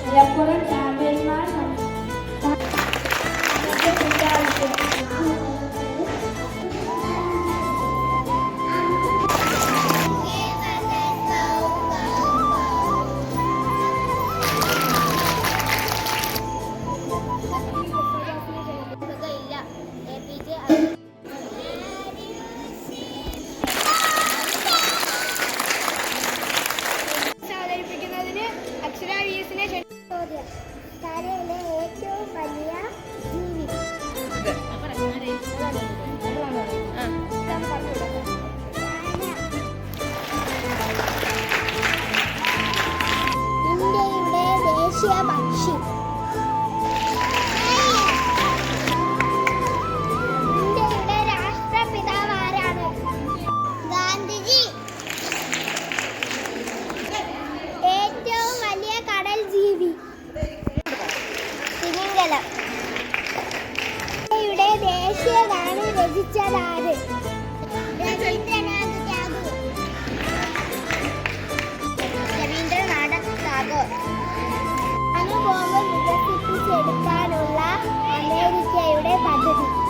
മലപ്പുറം ചാമ്പ്യന്മാർ കരയിലെ ഏറ്റവും വലിയ ജീവി. ഇന്ത്യയുടെ ദേശീയ പക്ഷി. ഇന്ത്യയുടെ രാഷ്ട്രപിതാവ് ആരാണ്? ഗാന്ധിജി. ഏറ്റവും വലിയ കടൽ ജീവി. തിമിംഗലം. ഇന്ത്യയുടെ ദേശീയ ഗാനം രചിച്ചതാര്? രവീന്ദ്രനാഥ് ടാഗോർ. അണുബോംബ് വികസിപ്പിച്ചെടുക്കാനുള്ള അമേരിക്കയുടെ പദ്ധതി.